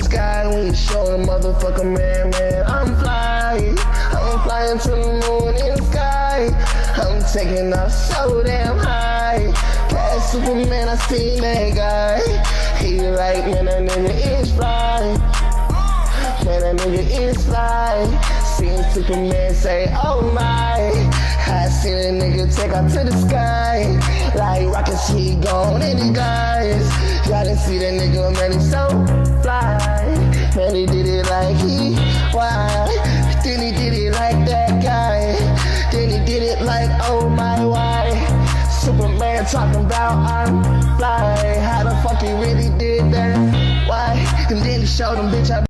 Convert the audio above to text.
sky when you show a motherfucker, man, I'm flying to the moon in the sky. I'm taking off so damn high. Past Superman, I seen that guy. He like, man, that nigga is fly. Man, that nigga is fly. Seen Superman say, oh my. I seen a nigga take off to the sky. Like rockets, he gone in the guys. Y'all didn't see that nigga, man, he's so fly. Man, he did it like he, why? Then he did it like that guy. Then he did it like, oh my, why? Superman talking about I'm fly. How the fuck he really did that? Why? And then he showed him, bitch, I